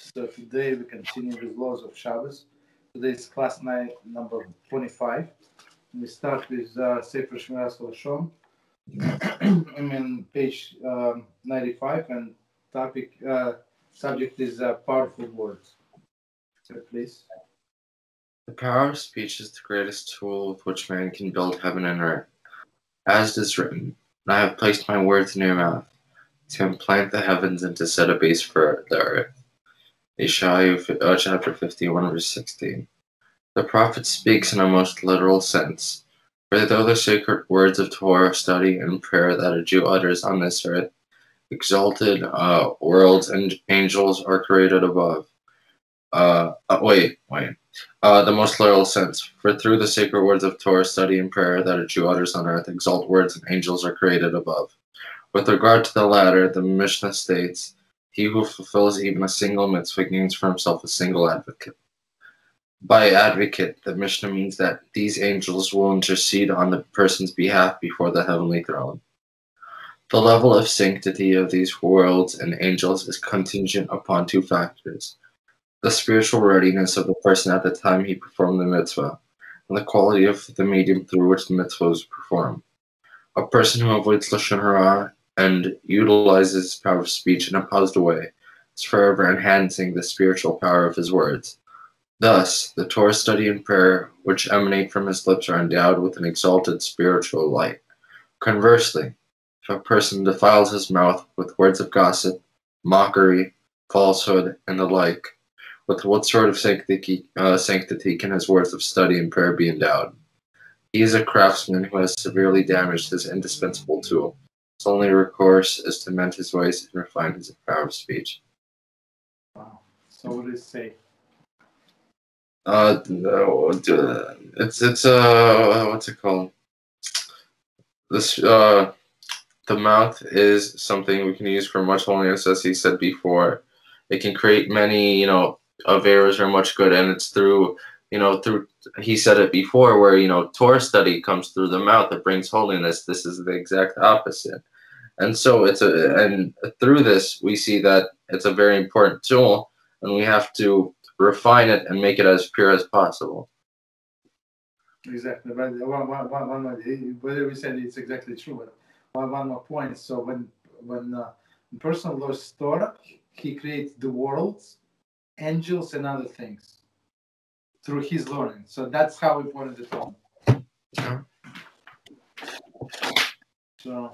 So today we continue with laws of Shabbos. Today is class 9, number 25. We start with Sefer Shmiras Lashon. I'm on page 95, and subject is powerful words. So please. The power of speech is the greatest tool with which man can build heaven and earth. As it is written, I have placed my words in your mouth, to implant the heavens and to set a base for the earth. Isaiah chapter 51, verse 16. The prophet speaks in a most literal sense, for though the sacred words of Torah, study, and prayer that a Jew utters on this earth, exalted worlds and angels are created above. The most literal sense, for through the sacred words of Torah, study, and prayer that a Jew utters on earth, exalt words and angels are created above. With regard to the latter, the Mishnah states, he who fulfills even a single mitzvah gains for himself a single advocate. By advocate, the Mishnah means that these angels will intercede on the person's behalf before the heavenly throne. The level of sanctity of these worlds and angels is contingent upon two factors: the spiritual readiness of the person at the time he performed the mitzvah, and the quality of the medium through which the mitzvah was performed. A person who avoids lashon hara and utilizes his power of speech in a positive way is forever enhancing the spiritual power of his words. Thus, the Torah study and prayer which emanate from his lips are endowed with an exalted spiritual light. Conversely, if a person defiles his mouth with words of gossip, mockery, falsehood, and the like, with what sort of sanctity can his words of study and prayer be endowed? He is a craftsman who has severely damaged his indispensable tool. His only recourse is to mend his voice and refine his power of speech. Wow. So what does it say? It's what's it called? This the mouth is something we can use for much holiness, as he said before. It can create many, of errors or much good, and it's through he said it before, where Torah study comes through the mouth that brings holiness. This is the exact opposite, and so and through this we see that it's a very important tool, and we have to refine it and make it as pure as possible. Exactly. But whether we said it's exactly true, but one more point. So when a person learns Torah, he creates the worlds, angels, and other things through his learning. So that's how important it is. Yeah. So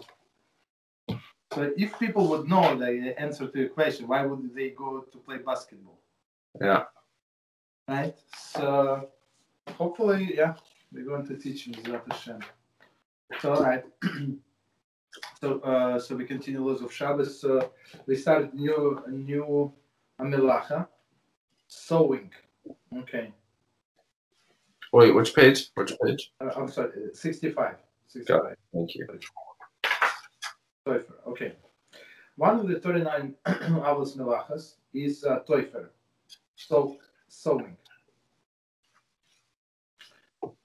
if people would know the answer to your question, why would they go to play basketball? Yeah. Right. So hopefully, we're going to teach you HaShem. So all right. So we continue laws of Shabbos. We started new melacha, sewing. Okay. Wait, which page? I'm sorry, 65. Got it. Thank you. Toifer. Okay. One of the 39 avos melachas is toifer. So sewing.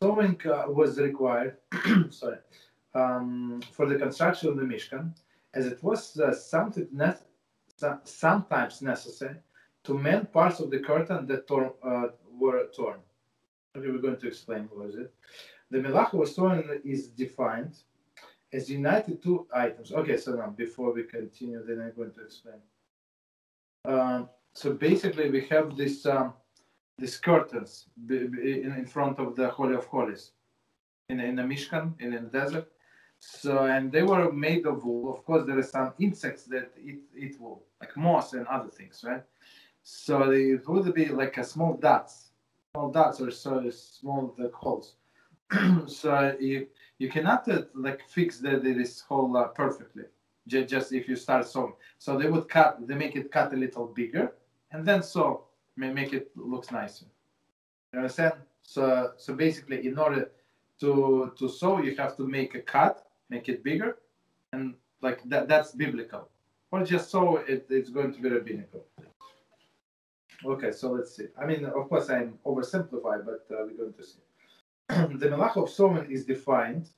Sewing was required. Sorry. For the construction of the Mishkan, as it was sometimes necessary to mend parts of the curtain that were torn. Okay, we're going to explain what is it. The melacha of sewing is defined as united two items. Okay, so now before we continue, then I'm going to explain. So basically, we have these curtains in front of the Holy of Holies in the Mishkan, in the desert. So, and they were made of wool. Of course, there are some insects that eat wool, like moss and other things, right? So it would be like a small dots or so small holes. So you cannot fix this hole perfectly, just if you start sewing. So they make it cut a little bigger, and then sew, make it looks nicer. You understand? So basically, in order to sew, you have to make a cut, make it bigger, and like that's biblical. Or just sew it's going to be rabbinical. Okay, so let's see. I mean, of course, I'm oversimplified, but we're going to see. The melacha of sewing is defined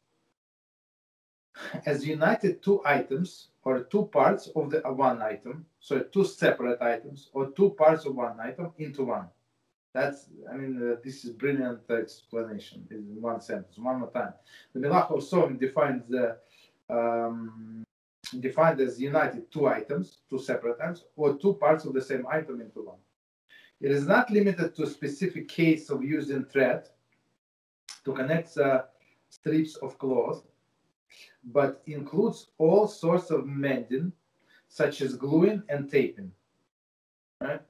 as united two items or two parts of the one item, so two separate items or two parts of one item into one. That's, this is brilliant explanation in one sentence. One more time. The Melacha of sewing defines defined as united two items, two separate items, or two parts of the same item into one. It is not limited to a specific case of using thread to connect strips of cloth, but includes all sorts of mending, such as gluing and taping. Right?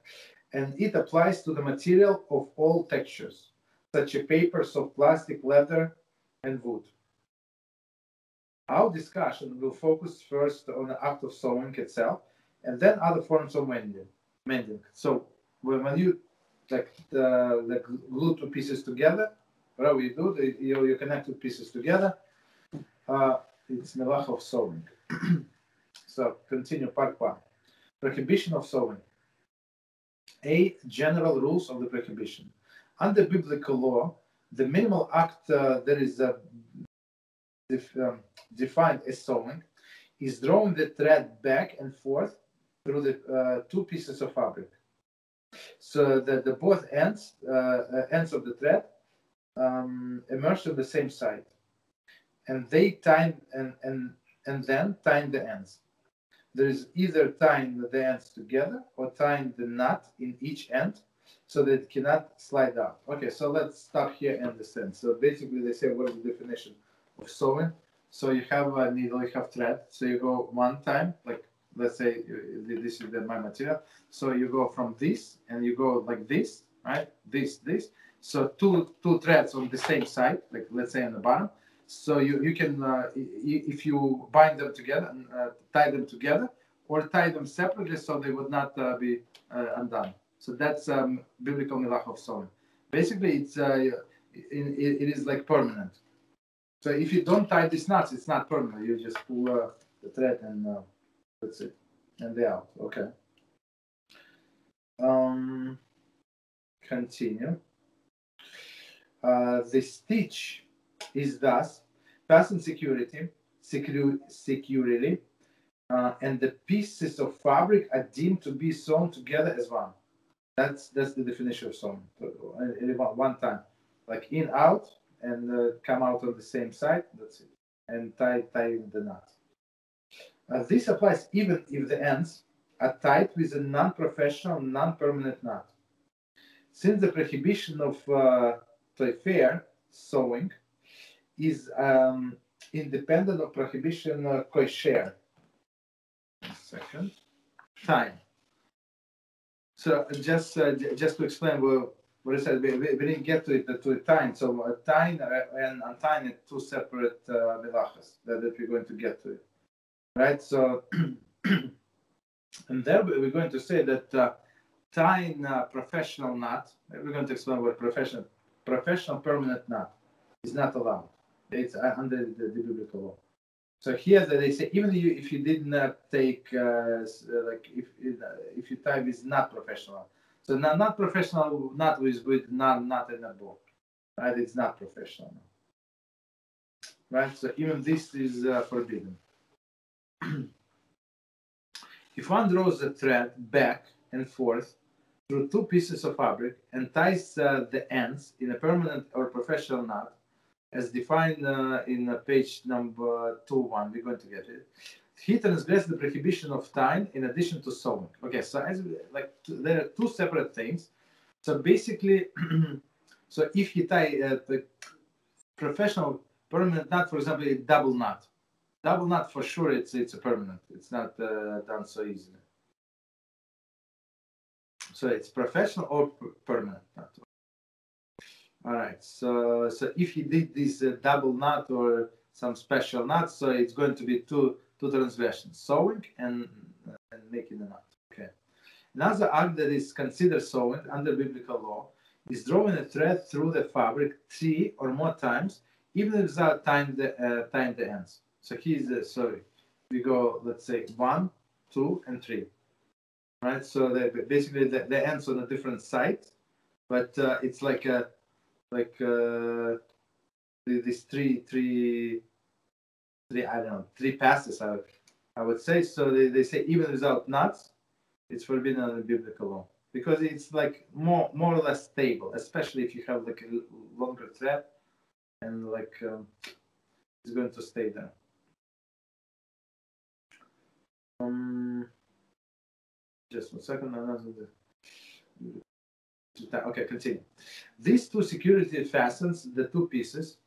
And it applies to the material of all textures, such as paper, soft plastic, leather, and wood. Our discussion will focus first on the act of sewing itself, and then other forms of mending. So when you glue two pieces together, whatever you do, you connect two pieces together. It's melach of sewing. So continue part 1. Prohibition of sewing. General rules of the prohibition. Under biblical law, the minimal act that is defined as sewing is drawing the thread back and forth through the two pieces of fabric, so that the both ends of the thread emerge on the same side, and they tie and then tying the ends. There is either tying the ends together or tying the knot in each end so that it cannot slide out. Okay, so let's stop here and understand. So basically they say, what is the definition of sewing? So you have a needle, you have thread. So you go one time, like let's say this is my material. So you go from this and you go like this, right? This. So two threads on the same side, like let's say on the bottom. So you can, if you bind them together and tie them together, or tie them separately so they would not be undone. So that's biblical milach of sewing. Basically, it is like permanent. So if you don't tie these knots, it's not permanent. You just pull the thread and that's it, and they're out. Okay. Continue. The stitch is thus fastened securely, and the pieces of fabric are deemed to be sewn together as one. That's the definition of sewing. One time, like in, out, and come out on the same side. That's it, and tie the knot. This applies even if the ends are tied with a non-professional, non-permanent knot. Since the prohibition of fair sewing is independent of prohibition kosher. Second, time. So just to explain what I said, we didn't get to it time. So tying and untying are two separate melachas that we're going to get to it, right? So and there we're going to say that tying a professional knot. We're going to explain what professional permanent knot is not allowed. It's under the biblical law. So here they say even if you did not take like if you tie with not professional, so not professional knot with not in a book, right? It's not professional, right? So even this is forbidden. If one draws the thread back and forth through two pieces of fabric and ties the ends in a permanent or professional knot, as defined in page number 2.1, we're going to get it. He transgressed the prohibition of tying in addition to sewing. Okay, so there are two separate things. So basically, so if you tie the professional permanent knot, for example, a double knot for sure it's a permanent. It's not done so easily. So it's professional or permanent knot. All right, so if you did this double knot or some special knot, so it's going to be two transgressions: sewing and making a knot. Okay. Another act that is considered sewing under biblical law is drawing a thread through the fabric 3 or more times, even without tying the ends. So here's we go, let's say 1, 2, and 3. Right. So basically the ends on a different side, but it's like these three three passes, I would say. So they say even without knots, it's forbidden under biblical law because it's like more or less stable, especially if you have like a longer thread and like it's going to stay there. Just 1 second. Okay, continue. These two security fastens the two pieces.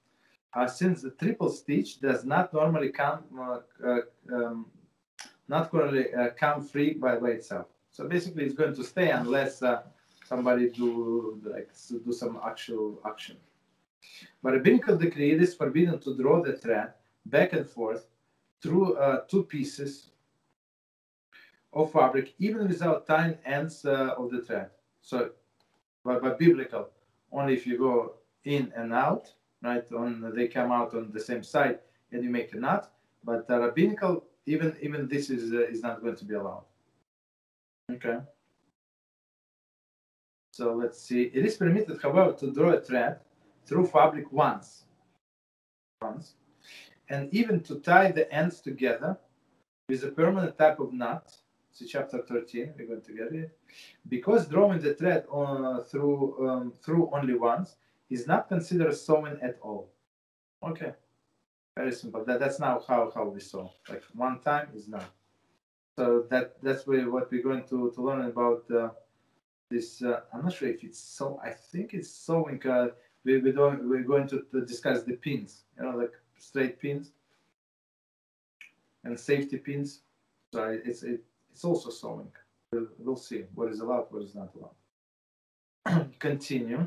Since the triple stitch does not normally come free by itself. So basically, it's going to stay unless somebody do some actual action. But a rabbinical decree, it is forbidden to draw the thread back and forth through two pieces of fabric, even without tying ends of the thread. So, but biblical, only if you go in and out, right? They come out on the same side, and you make a knot. But rabbinical, even this is not going to be allowed. Okay. So let's see. It is permitted, however, to draw a thread through fabric once, and even to tie the ends together with a permanent type of knot. See chapter 13. We're going to get it. Because drawing the thread through only once is not considered sewing at all. Okay. Very simple. That's now how we sew. Like one time is not. So that's what we're going to learn about this. I'm not sure if it's so. I think it's sewing. We're going to discuss the pins. Like straight pins and safety pins. So it's also sewing. We'll see what is allowed, what is not allowed. Continue.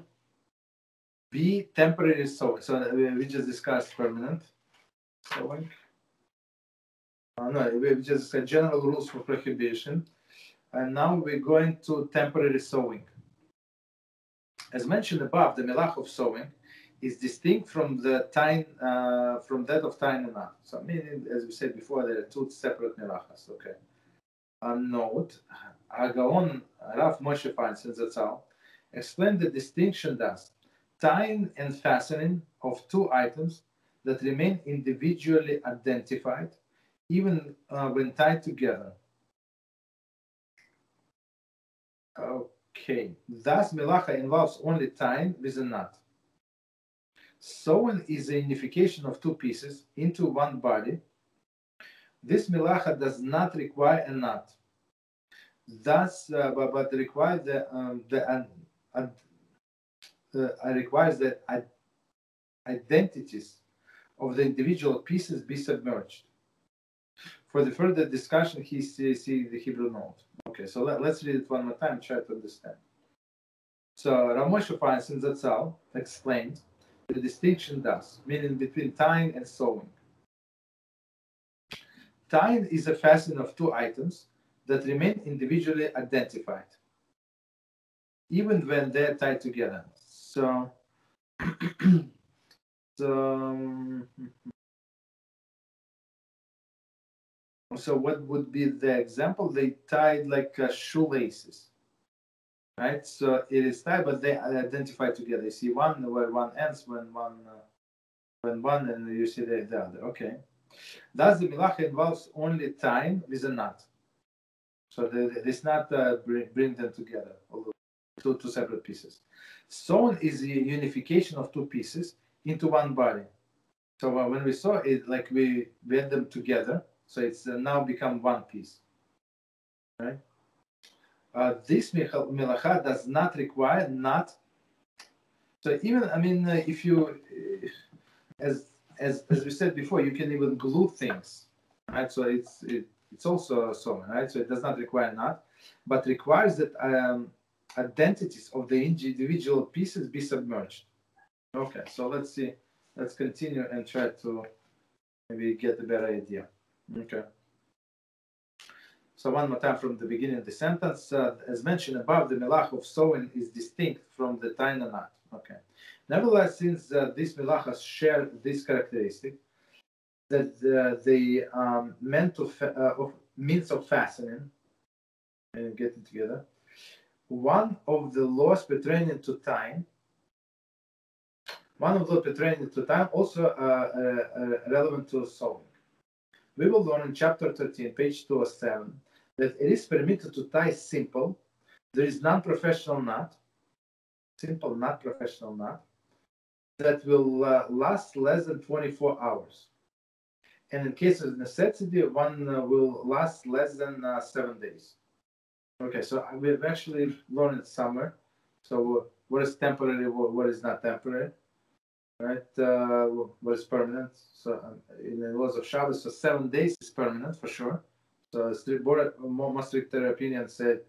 B, temporary sewing. So we just discussed permanent sewing. No, we just discussed general rules for prohibition. And now we're going to temporary sewing. As mentioned above, the melach of sewing is distinct from that of tying a knot. So meaning, as we said before, there are two separate melachas. Okay. Note, Agaon Rav Moshe Feinstein, that's all, explained the distinction thus: tying and fastening of two items that remain individually identified, even when tied together. Okay, thus melacha involves only tying with a knot. Sewing is the unification of two pieces into one body. This melacha does not require a knot. Thus, but requires requires that identities of the individual pieces be submerged. For the further discussion, see the Hebrew note. Okay, so let's read it one more time, try to understand. So Rav Moshe Feinstein Zatzal explained the distinction thus, meaning between tying and sewing. Tying is a fastening of two items that remain individually identified, even when they're tied together. So, so what would be the example? They tied like shoelaces, right? So it is tied, but they are identified together. You see one where one ends, when one, and you see the other. Okay. Thus, the milacha involves only tying with a knot. So this knot bring them together, although two separate pieces. Sewn is the unification of two pieces into one body. So when we saw it, like we had them together, so it's now become one piece. Right? This melacha does not require knot. So even, if you, as we said before, you can even glue things, right? So it's also sewing, right? So it does not require knot, but requires that identities of the individual pieces be submerged. Okay, so let's see. Let's continue and try to maybe get a better idea. Okay. So one more time from the beginning of the sentence. As mentioned above, the melach of sewing is distinct from the tying a knot. Okay. Nevertheless, since these melachas share this characteristic, that the means of fastening and getting together, one of the laws pertaining to time, also relevant to sewing. we will learn in chapter 13, page 207, that it is permitted to tie simple. There is non-professional knot, simple, not professional knot, that will last less than 24 hours. And in case of necessity, one will last less than 7 days. Okay, so we've actually learned it somewhere. So what is temporary, what is not temporary, right? What is permanent? So in the laws of Shabbat, so 7 days is permanent for sure. So more stricter opinion said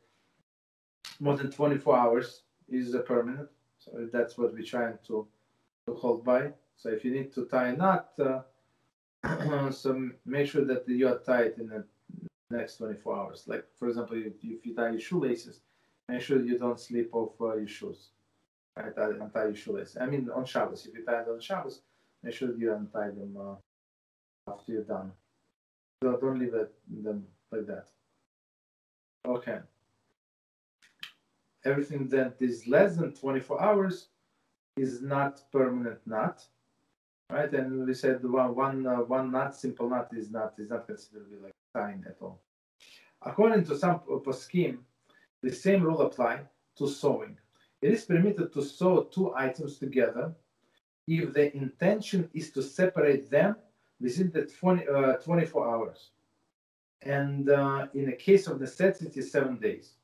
more than 24 hours is permanent. So that's what we're trying to hold by. So if you need to tie a knot, so make sure that you are tied in the next 24 hours. Like, for example, if you tie your shoelaces, make sure you don't slip off your shoes. Right? Untie your shoelaces. I mean, on Shabbos. If you tie them on Shabbos, make sure you untie them after you're done. So don't leave them like that. Okay. Everything that is less than 24 hours is not permanent knot. Right, and we said one knot, simple knot, is not considered to be like tying at all. According to some poskim, the same rule apply to sewing. It is permitted to sew two items together if the intention is to separate them within the 24 hours, and in a case of necessity, 7 days.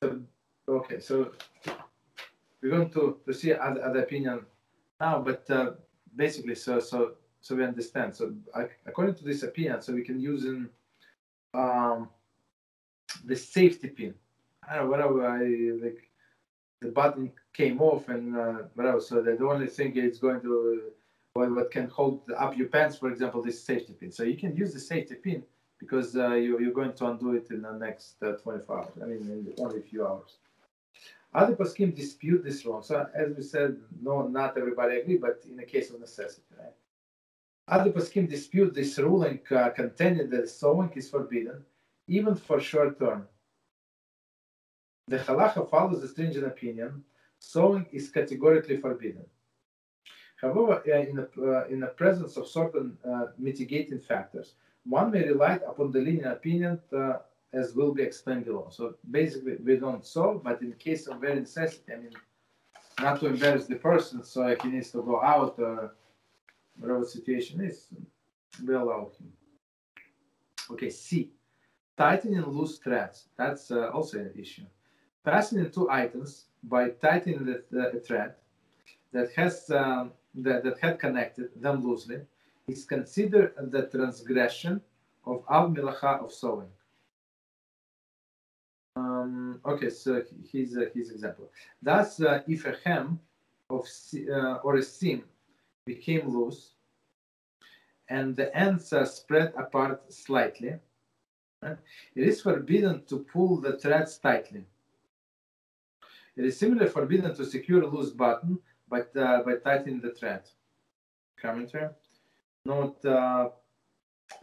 So, okay, so we're going to see other opinion now, but. Basically, so we understand. So according to this opinion, so we can use in the safety pin. I don't know, whatever, like the button came off and whatever. So the only thing is going to what can hold up your pants, for example, this safety pin. So you can use the safety pin because you're going to undo it in the next 24 hours. I mean, in only a few hours. Other poskim dispute this rule. So as we said, no, not everybody agree, but in a case of necessity, right? Other poskim dispute this ruling, contending that sewing is forbidden, even for short term. The halacha follows the stringent opinion: sewing is categorically forbidden. However, in the presence of certain mitigating factors, one may rely upon the lenient opinion. As will be explained below. So basically, we don't sew, but in case of very necessity, I mean, not to embarrass the person, so if he needs to go out or whatever the situation is, we allow him. Okay, C. Tightening loose threads. That's also an issue. Fastening two items by tightening the thread that had connected them loosely is considered the transgression of al milacha of sewing. Okay, so his example. Thus, if a hem of or a seam became loose and the ends are spread apart slightly, right, it is forbidden to pull the threads tightly. It is similarly forbidden to secure a loose button by tightening the thread. Commentary. Note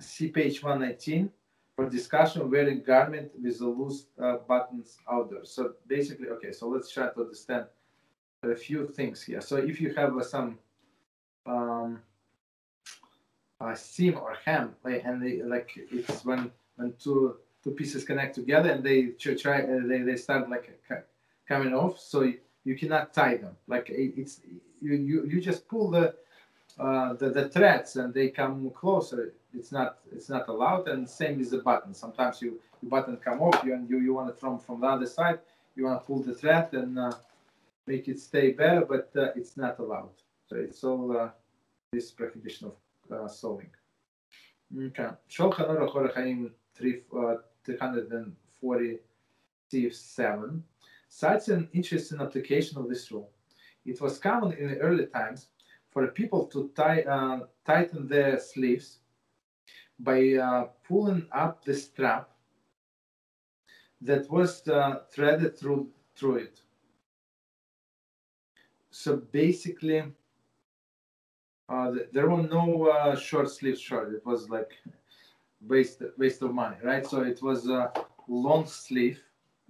see page 119. For discussion, wearing garment with the loose buttons outdoors. So basically, okay, so let's try to understand a few things here. So if you have some seam or hem, and it's when two pieces connect together and they start like coming off, so you cannot tie them. Like it's you just pull the threads and they come closer. It's not allowed, and same with the button. Sometimes your button come off, and you want it from the other side. You want to pull the thread and make it stay better, but it's not allowed. So it's all this prohibition of sewing. Okay. Shulchan Aruch Orach Chaim 347 cites an interesting application of this rule. It was common in the early times for people to tighten their sleeves by pulling up the strap that was threaded through it. So basically, there were no short sleeve shirt. It was like waste of money, right? So it was a long sleeve,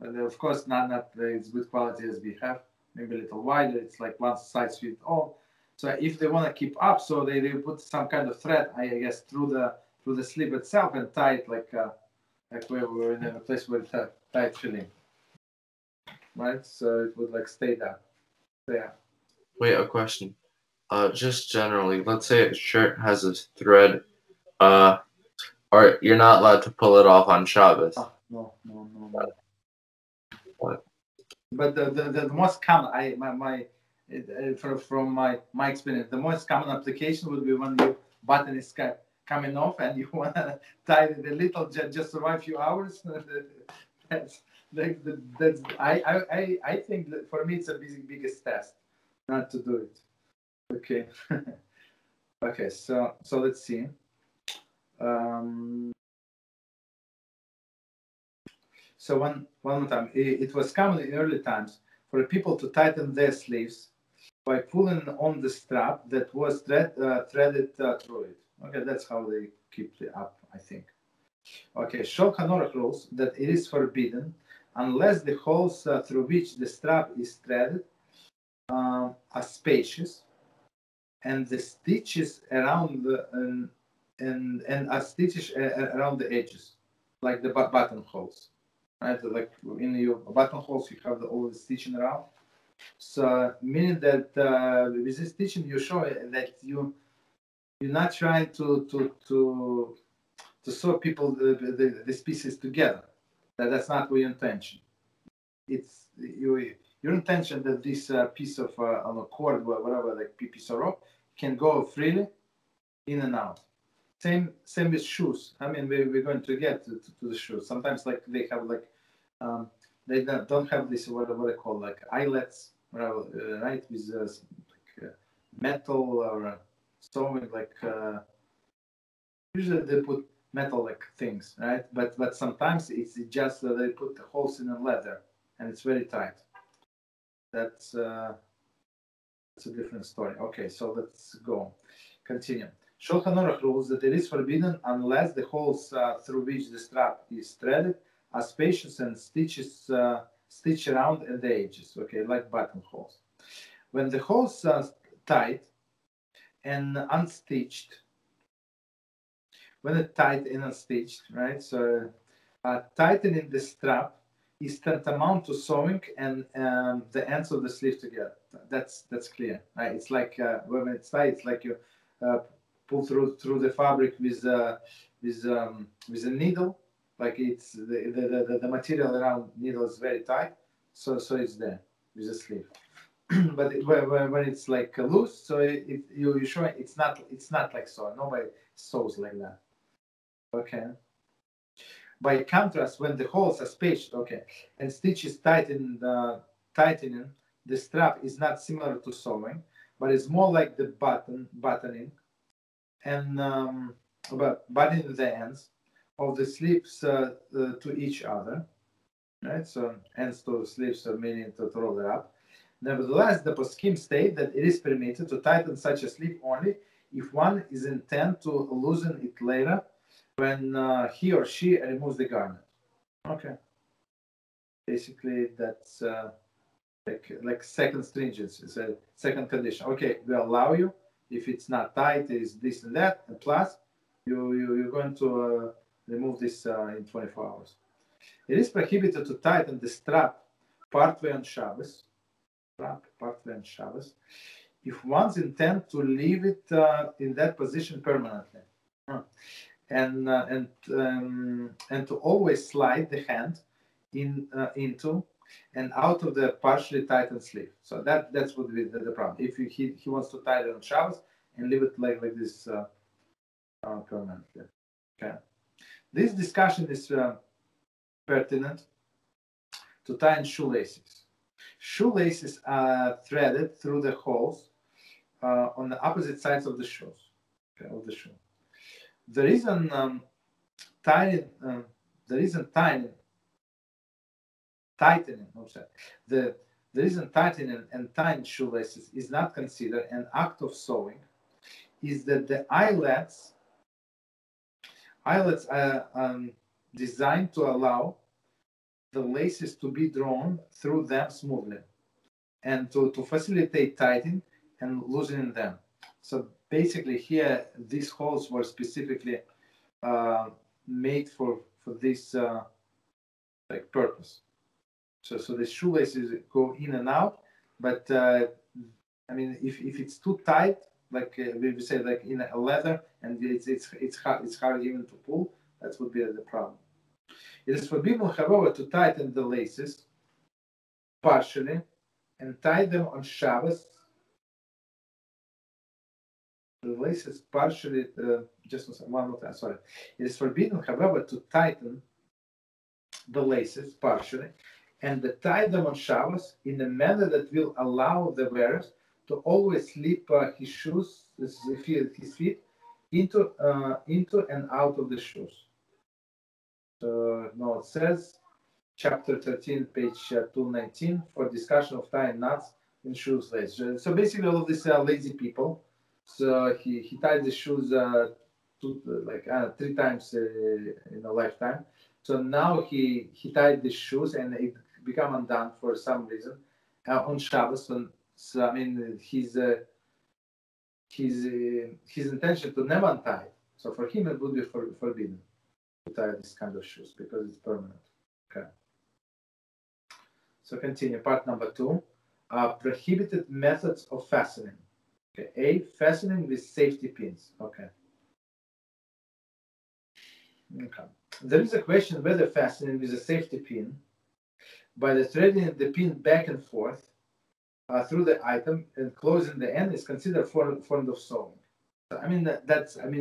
and of course not as good quality as we have. Maybe a little wider. It's like one size fits all. So if they want to keep up, so they put some kind of thread, I guess, through through the sleeve itself and tie it like we were in a place where it tied filling, right? So it would like stay down. So, yeah. Wait, a question. Just generally, let's say a shirt has a thread, or you're not allowed to pull it off on Shabbos. No. What? But the most common, from my experience, the most common application would be when your button is coming off and you want to tie it a little, just survive a few hours. that's I think that for me it's a biggest test not to do it. Okay. Okay, so let's see. So one more time, it was common in early times for people to tighten their sleeves by pulling on the strap that was threaded through it. Okay, that's how they keep it up, I think. Okay, Shulchan Aruch rules that it is forbidden unless the holes through which the strap is threaded are spacious, and the stitches around and are stitches around the edges, like the buttonholes. Right, like in your buttonholes, you have all the stitching around. So meaning that with this stitching, you show that you're not trying to sew people the pieces together. That's not your intention. It's your intention that this piece of on a cord or whatever, like piece of rope, can go freely in and out. Same with shoes. I mean, we're going to get to the shoes. Sometimes like they have like they don't have this what I call like eyelets, right? With like metal or sewing like usually they put metal like things, right? But sometimes it's just they put the holes in the leather and it's very tight. That's a different story. Okay, so let's go. Continue. Shulchan Aruch rules that it is forbidden unless the holes through which the strap is threaded are spacious and stitched around at the edges, okay, like buttonholes. When the holes are tight and unstitched, right? So tightening the strap is tantamount to sewing and the ends of the sleeve together. That's clear, right? It's like when it's tight, it's like you pull through the fabric with a needle. Like it's the material around needle is very tight, so it's there with the sleeve. But when it's like loose, so you show it's not like so. Nobody sews like that. Okay. By contrast, when the holes are spaced, okay, and stitches tightening, the strap is not similar to sewing, but it's more like the buttoning, and buttoning the ends of the sleeves to each other, right? So ends to sleeves are meaning to roll it up. Nevertheless, the poskim state that it is permitted to tighten such a sleeve only if one is intent to loosen it later when he or she removes the garment. Okay. Basically, that's like second stringency. It's a second condition. Okay, we allow you if it's not tight, is this and that, and plus you're going to remove this in 24 hours. It is prohibited to tighten the strap partway on Shabbos. If one's intent to leave it in that position permanently, and to always slide the hand into and out of the partially tightened sleeve. So that's would be the problem. If he wants to tie it on Shabbos and leave it like this permanently. Okay. This discussion is pertinent to tying shoelaces. Shoelaces are threaded through the holes on the opposite sides of the shoes. Okay, of the shoe. The reason tightening and tying shoelaces is not considered an act of sewing is that the eyelets are designed to allow the laces to be drawn through them smoothly and to facilitate tightening and loosening them. So basically here, these holes were specifically made for this like purpose. So the shoelaces go in and out, but I mean, if it's too tight, like we say, like in a leather, and it's hard even to pull, that would be the problem. It is forbidden, however, to tighten the laces partially and tie them on Shabbos. The laces partially, just one more time, sorry. It is forbidden, however, to tighten the laces partially and tie them on Shabbos in a manner that will allow the wearers to always slip his feet into and out of the shoes. So now it says, chapter 13, page 219, for discussion of tying knots in shoes laces. So basically, all of these lazy people. So he tied the shoes three times in a lifetime. So now he tied the shoes and it become undone for some reason on Shabbos. So I mean his intention to never untie. So for him it would be forbidden to tie this kind of shoes because it's permanent. Okay. So continue. Part number 2. Prohibited methods of fastening. Okay. A, fastening with safety pins. Okay. Okay. There is a question whether fastening with a safety pin by the threading the pin back and forth through the item and closing the end is considered form of sewing. So, I mean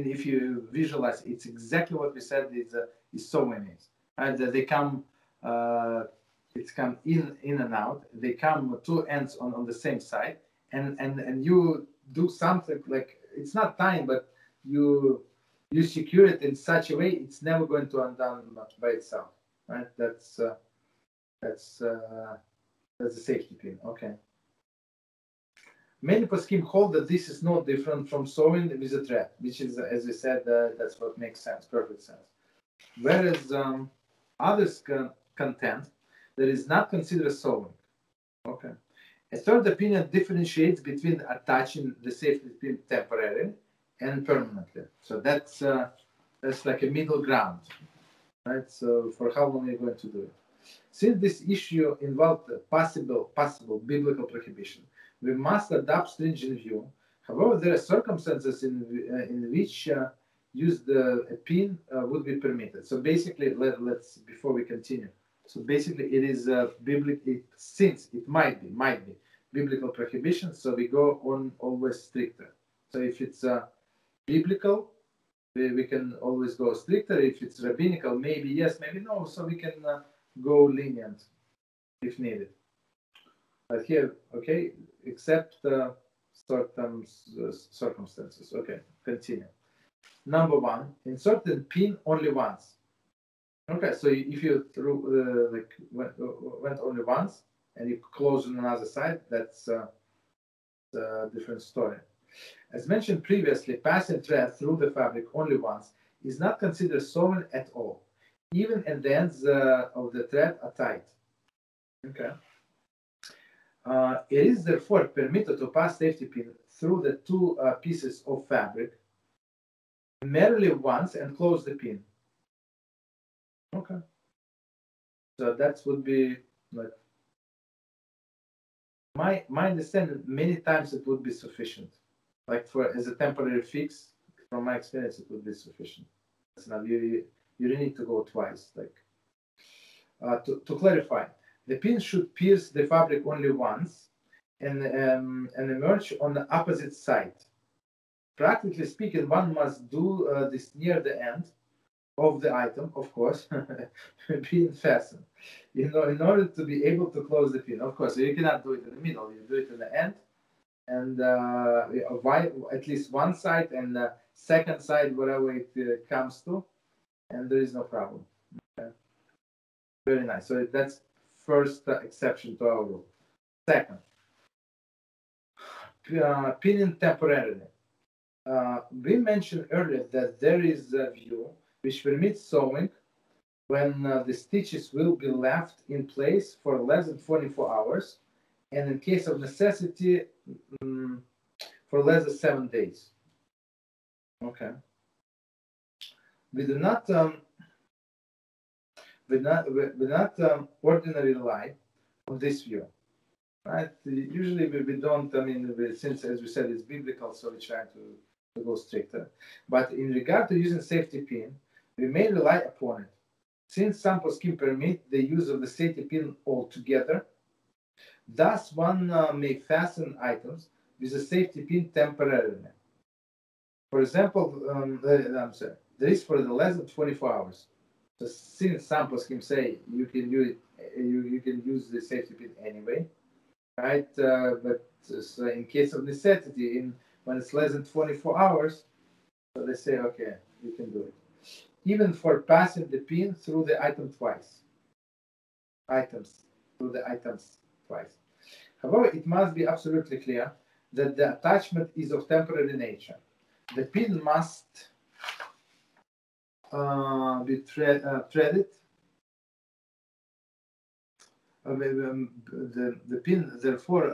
if you visualize, it's exactly what we said is sewing is. And they come it's come in and out. They come two ends on the same side, and you do something like, it's not tying, but you secure it in such a way it's never going to undone by itself, right? That's the safety pin. Okay. Many poskim hold that this is no different from sewing with a thread, which is, as we said, that's what makes sense, perfect sense. Whereas others contend that is not considered sewing. Okay. A third opinion differentiates between attaching the safety pin temporarily and permanently. So that's like a middle ground, right? So for how long are you going to do it? Since this issue involved possible biblical prohibition, we must adopt stringent view. However, there are circumstances in which use a pin would be permitted. So basically, let's before we continue. So basically, it is biblical, since it might be biblical prohibition. So we go on always stricter. So if it's biblical, we can always go stricter. If it's rabbinical, maybe yes, maybe no. So we can go lenient if needed. But here, okay, except certain circumstances. Okay, continue. Number 1, insert the pin only once. Okay, so if you went only once and you close on another side, that's a different story. As mentioned previously, passing thread through the fabric only once is not considered sewing at all, even if the ends of the thread are tight. Okay. It is therefore permitted to pass safety pin through the two pieces of fabric merely once and close the pin. Okay. So that would be like my understanding. Many times it would be sufficient. Like as a temporary fix, from my experience, it would be sufficient. It's not you don't need to go twice. Like to clarify, the pin should pierce the fabric only once and emerge on the opposite side. Practically speaking, one must do this near the end of the item, of course, being fastened, in order to be able to close the pin. Of course, so you cannot do it in the middle. You do it in the end, and at least one side and the second side, wherever it comes to, and there is no problem. Okay. Very nice. So that's first exception to our rule. Second, pinning temporarily. We mentioned earlier that there is a view which permits sewing when the stitches will be left in place for less than 24 hours, and in case of necessity, for less than 7 days. Okay. we do not ordinarily rely on this view, right? Usually we don't. I mean, since as we said it's biblical, so we try to go stricter. But in regard to using safety pin, we may rely upon it, since some poskim permit the use of the safety pin altogether. Thus, one may fasten items with a safety pin temporarily. For example, there is for the less than 24 hours. So since some poskim say you can use it, you can use the safety pin anyway, right? But so in case of necessity, when it's less than 24 hours, so they say, okay, you can do it. Even for passing the pin through the item twice. However, it must be absolutely clear that the attachment is of temporary nature. The pin must be threaded. The pin, therefore,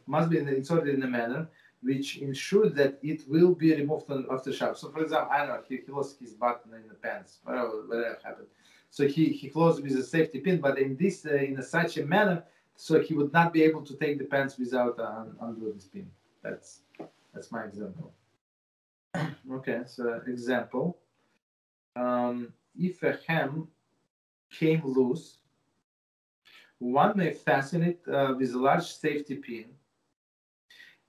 must be inserted in a manner which ensures that it will be removed after Shabbat. So, for example, I don't know, he lost his button in the pants, whatever happened. So he closed with a safety pin, but in this, in such a manner, so he would not be able to take the pants without undo this pin. That's my example. Okay, so example. If a hem came loose, one may fasten it with a large safety pin,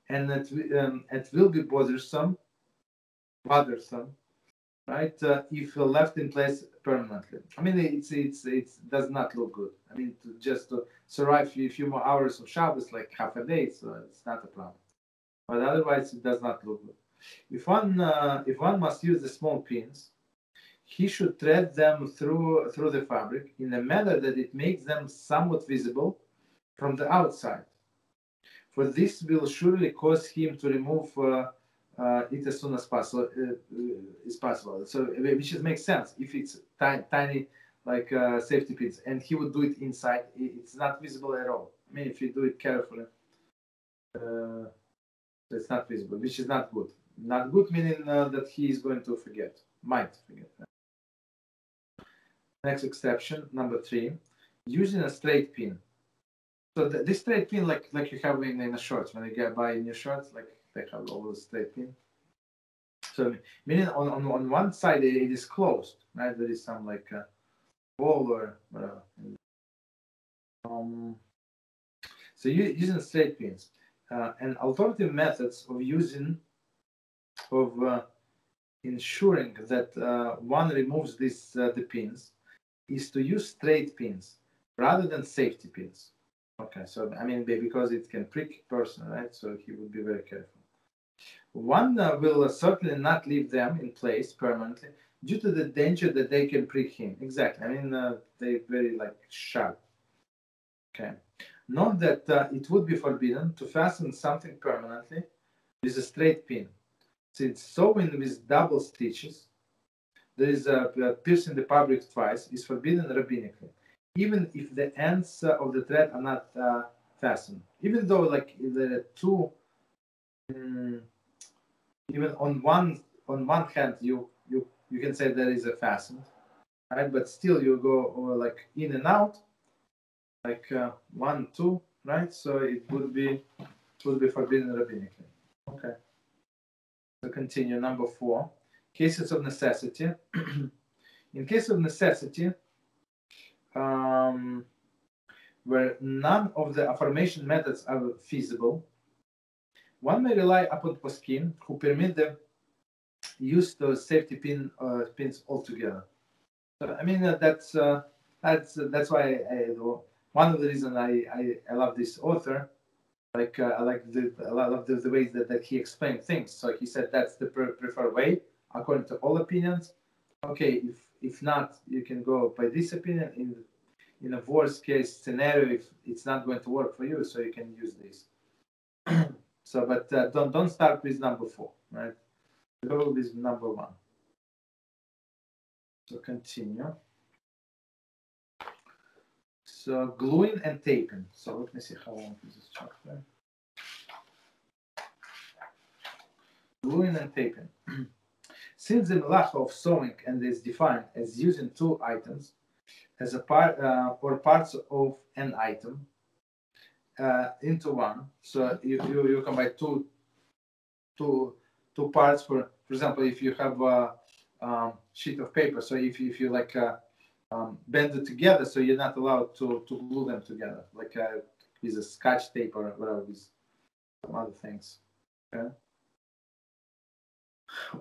and it will be bothersome, right? If left in place permanently. I mean, it does not look good. I mean, to survive a few more hours of Shabbos, like half a day, so it's not a problem. But otherwise, it does not look good. If one must use the small pins, he should thread them through the fabric in a manner that it makes them somewhat visible from the outside. For this will surely cause him to remove it as soon as possible. So, which makes sense if it's tiny, like safety pins, and he would do it inside. It's not visible at all. I mean, if you do it carefully, it's not visible, which is not good. Not good meaning that he is going to might forget. Next exception, number 3, using a straight pin. So this straight pin, like you have in the shorts, when you buy new shorts, like they have all the straight pin. So meaning on one side it is closed, right? There is some like wall or whatever. So using straight pins, and alternative methods of ensuring that one removes the pins is to use straight pins rather than safety pins. Okay, so I mean, because it can prick a person, right? So he would be very careful. One will certainly not leave them in place permanently due to the danger that they can prick him. Exactly. I mean, they're very sharp. Okay. Note that it would be forbidden to fasten something permanently with a straight pin, since sewing with double stitches, there is piercing the fabric twice, is forbidden rabbinically, even if the ends of the thread are not fastened. Even though there are two, even on one hand you can say there is a fastened, right? But still you go in and out, 1, 2, right? So it would be forbidden rabbinically. Okay. So continue, number 4. Cases of necessity. In case of necessity, where none of the affirmation methods are feasible, one may rely upon poskim who permit the use of safety pins altogether. So I mean that's why one of the reasons I love this author. I love the ways that he explained things. So he said that's the preferred way according to all opinions. Okay, if not, you can go by this opinion. In a worst case scenario, if it's not going to work for you, so you can use this. So, but don't start with number 4, right? Go with number 1. So continue. So gluing and taping. So let me see how long is this chapter. Gluing and taping. Since the melacha of sewing and is defined as using two items as a part or parts of an item into one, so you combine two parts. For example, if you have a sheet of paper, so if you like bend it together, so you're not allowed to glue them together, like with a scotch tape or whatever, with some other things. Okay.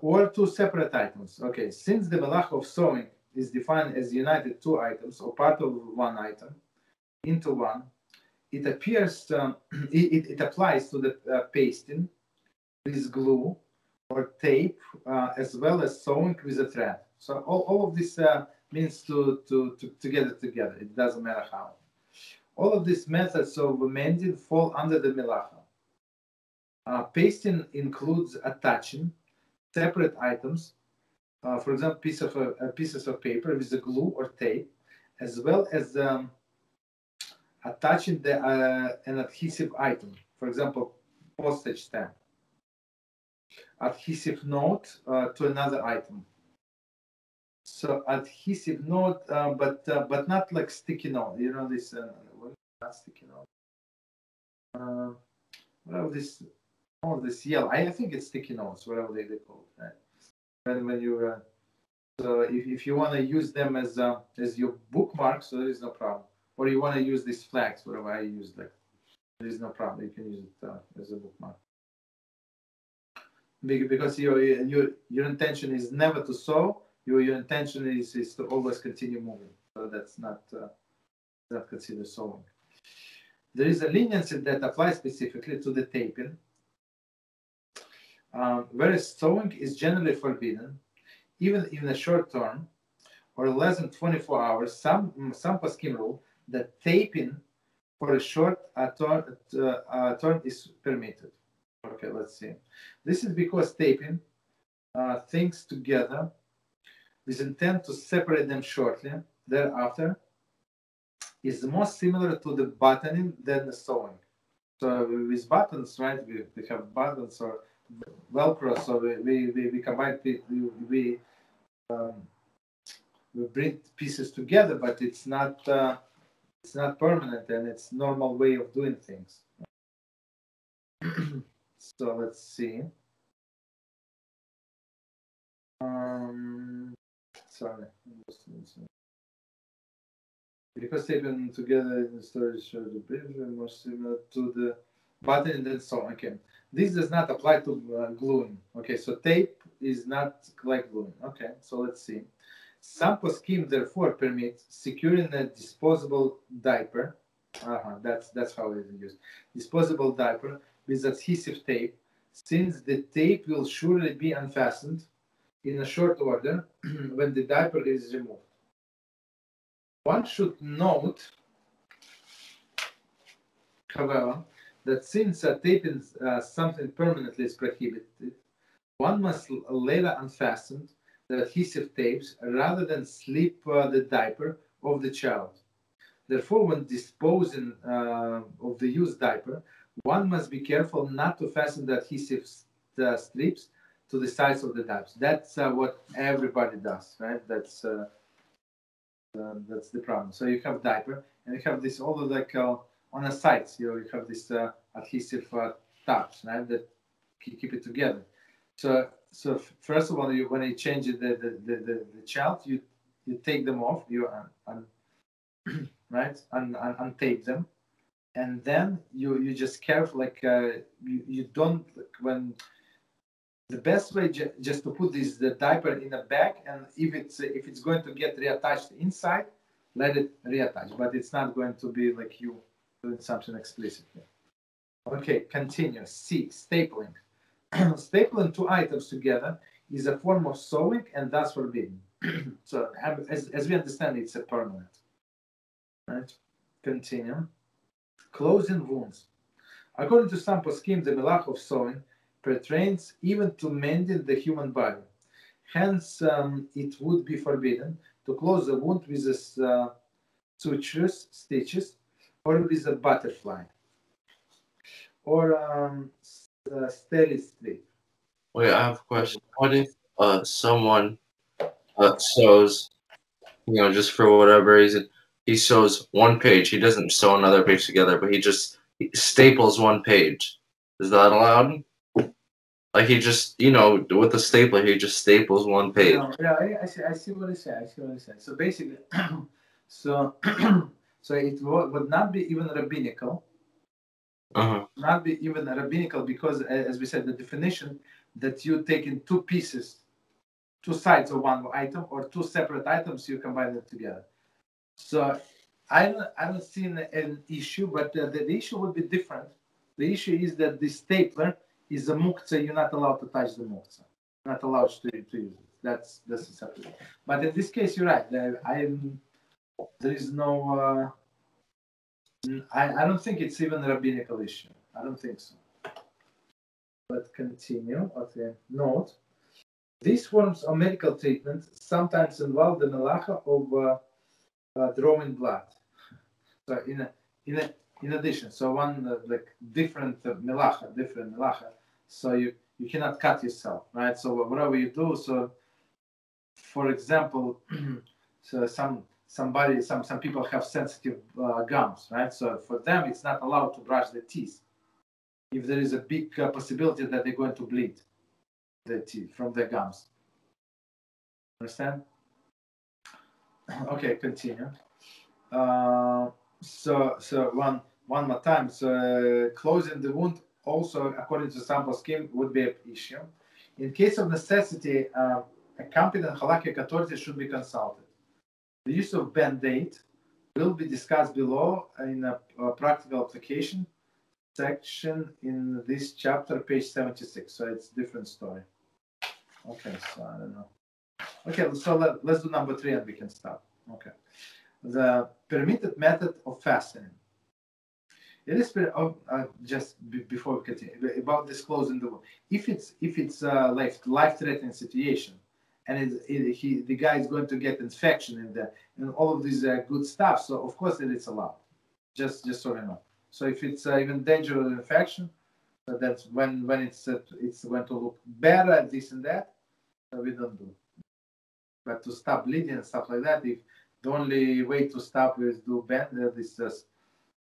Or two separate items. Okay, since the melacha of sewing is defined as united two items or part of one item into one, it appears it applies to the pasting with glue or tape as well as sewing with a thread. So all of this means to get it together. It doesn't matter how. All of these methods of mending fall under the melacha. Pasting includes attaching separate items, for example, pieces of paper with the glue or tape, as well as attaching an adhesive item, for example, postage stamp, adhesive note to another item. So adhesive note, but not like sticky note. You know this, not sticky note. Whatever this. Oh, this yellow. I think it's sticky notes, whatever they call it. Right? When you so if you want to use them as your bookmark, so there is no problem. Or you want to use these flags, whatever I use, like there is no problem. You can use it as a bookmark because your intention is never to sew. Your intention is to always continue moving. So that's not considered sewing. There is a leniency that applies specifically to the taping. Whereas sewing is generally forbidden, even in the short term or less than 24 hours. Some poskim rule that taping for a short term is permitted. Okay, let's see. This is because taping things together with intent to separate them shortly thereafter is more similar to the buttoning than the sewing. So with buttons, right, we have buttons or Velcro, so we combine we bring pieces together, but it's not permanent, and it's normal way of doing things. So let's see. Sorry, because taken together in the storage show the bridge more similar to the button and so on. Okay. This does not apply to gluing. Okay, so tape is not like gluing. Okay, so let's see. Some poskim therefore permit securing a disposable diaper. That's how it is used. Disposable diaper with adhesive tape, since the tape will surely be unfastened in a short order when the diaper is removed. One should note, however, that since taping something permanently is prohibited, one must later unfasten the adhesive tapes rather than slip the diaper of the child. Therefore, when disposing of the used diaper, one must be careful not to fasten the adhesive strips to the sides of the diapers. That's what everybody does, right? That's the problem. So you have diaper, and you have this all like on the sides. You have this adhesive tabs, right, that keep it together. So first of all, when you change the child, you take them off. You right, untape them, and then you just careful, like you don't, when the best way just to put the diaper in a bag, and if it's going to get reattached inside, let it reattach, but it's not going to be like you doing something explicitly. Okay, continue. C, stapling. Stapling two items together is a form of sewing and thus forbidden. So as we understand, it's a permanent. Right? Continue. Closing wounds. According to some poskim, the melach of sewing pertains even to mending the human body. Hence, it would be forbidden to close the wound with sutures, stitches, or with a butterfly, or steri strip. Wait, I have a question. What if someone sews, just for whatever reason, he sews one page. He doesn't sew another page together, but he staples one page. Is that allowed? Like he just, with the stapler, he just staples one page. Yeah, I see what he said. So basically, so it would not be even rabbinical. Not be even rabbinical because, as we said, the definition that you take in two pieces, two sides of one item, or two separate items, you combine them together. So I don't see an issue, but the issue would be different. The issue is that the stapler is a muktzah. You're not allowed to touch the muktzah. You're not allowed to use it. That's a separate. But in this case, you're right. There is no. I don't think it's even a rabbinical issue. I don't think so. But continue. Okay. Note: these forms of medical treatment sometimes involve the melacha of drawing blood. So in addition, so one different melacha. So you cannot cut yourself, right? So whatever you do, so for example, so some people have sensitive gums, right? So for them, it's not allowed to brush their teeth if there is a big possibility that they're going to bleed their teeth from their gums. Understand? Okay, continue. So one more time. So closing the wound also, according to sample scheme, would be an issue. In case of necessity, a competent halakhic authority should be consulted. The use of Band-Aid will be discussed below in a practical application section in this chapter, page 76. So it's a different story. Okay, so I don't know. Okay, so let's do number 3 and we can stop. Okay. The permitted method of fastening. It is just before we continue about disclosing the wound. If it's like life-threatening situation, and the guy is going to get infection and all of this good stuff, so of course it's allowed. Just so you know. So if it's even dangerous infection, that's when it's going to look better, this and that, we don't do. But to stop bleeding and stuff like that, if the only way to stop is do bend this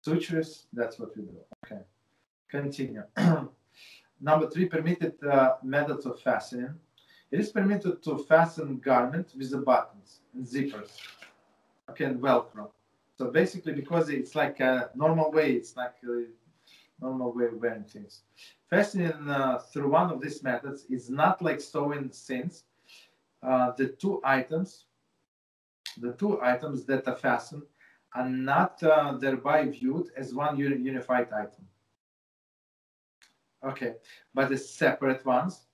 sutures, that's what we do. Okay, continue. Number 3, permitted methods of fastening. It is permitted to fasten garment with the buttons and zippers, okay, and Velcro. So basically, because it's like a normal way, it's like a normal way of wearing things. Fastening through one of these methods is not like sewing, since the two items that are fastened are not thereby viewed as one unified item. Okay, but the separate ones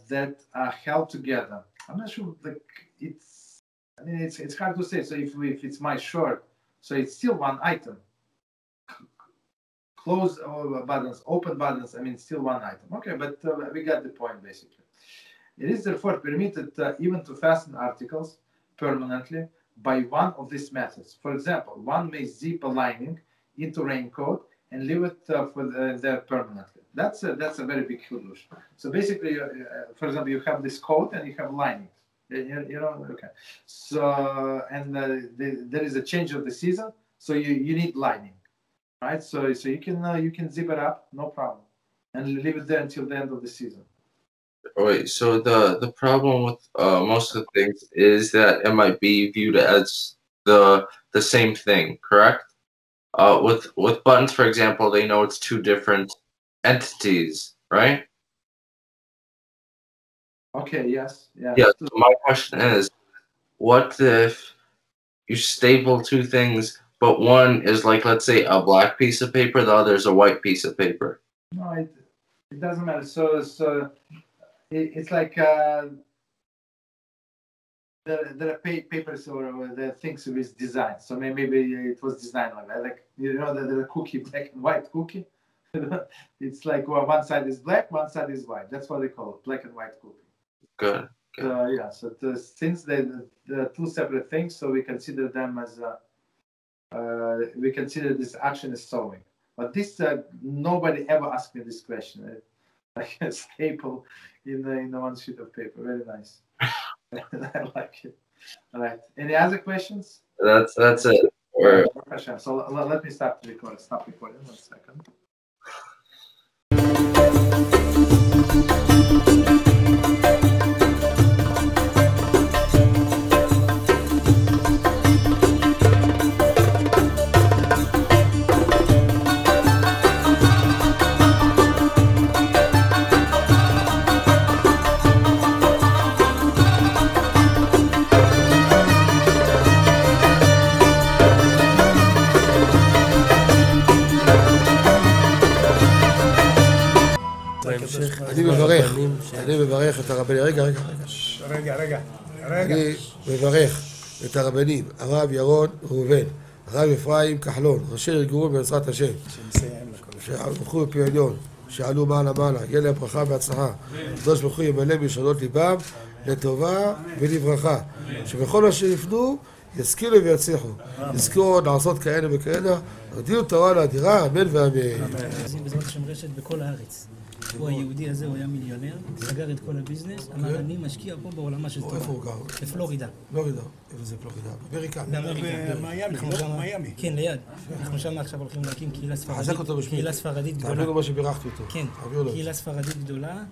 that are held together. I'm not sure. Like it's hard to say. So if it's my shirt, so it's still one item. Close buttons, open buttons. Still one item. Okay, but we got the point basically. It is therefore permitted even to fasten articles permanently by one of these methods. For example, one may zip a lining into raincoat and leave it there permanently. That's a very big chiddush. So basically, for example, you have this coat and you have linings. Okay. So there is a change of the season, so you need lining, right? So you can zip it up, no problem, and leave it there until the end of the season. Wait, so the problem with most of the things is that it might be viewed as the same thing, correct? With buttons, for example, they know it's two different entities, right? Okay, yes. Yeah. So my question is, what if you staple two things, but one is like, let's say, a black piece of paper, the other is a white piece of paper? No, it doesn't matter. So it's like there are papers or the things with design. So maybe it was designed like that. Like the cookie, black and white cookie. It's like one side is black, one side is white. That's what they call it, black and white cookie. Good. Yeah. So since they're two separate things, so we consider them as we consider this action as sewing. But this nobody ever asked me this question. like a staple in the one sheet of paper. Very nice. I like it. All right. Any other questions? That's it. So let me stop recording. Stop recording 1 second. אני מברך את הרבנים, רגע. אני מברך את הרבנים, הרב ירון ראובן, הרב אפרים כחלון, ראשי ארגון בעזרת השם, שהלכו בפי עליון, שעלו מעלה, יהיה להם ברכה והצלחה, הקדוש ברוך הוא ימלא בישועות ליבם לטובה ולברכה, שבכל מה שיפנו ישכילו ויצליחו, יזכו לעשות כאלה וכאלה, הודיעו תורה לאדירה, אמן ואמן. בעזרת השם רשת בכל הארץ. הוא היהודי הזה, הוא היה מיליונר, סגר את כל הביזנס, אמר אני משקיע פה בעולמה של תורה. איפה הוא גר? בפלורידה. פלורידה, איפה זה פלורידה? באמריקה. מיאמי. כן, ליד. אנחנו שם עכשיו הולכים להקים קהילה ספרדית. חזק אותו בשמי. קהילה ספרדית גדולה. תעבירו מה שבירכתי אותו. כן, קהילה ספרדית גדולה.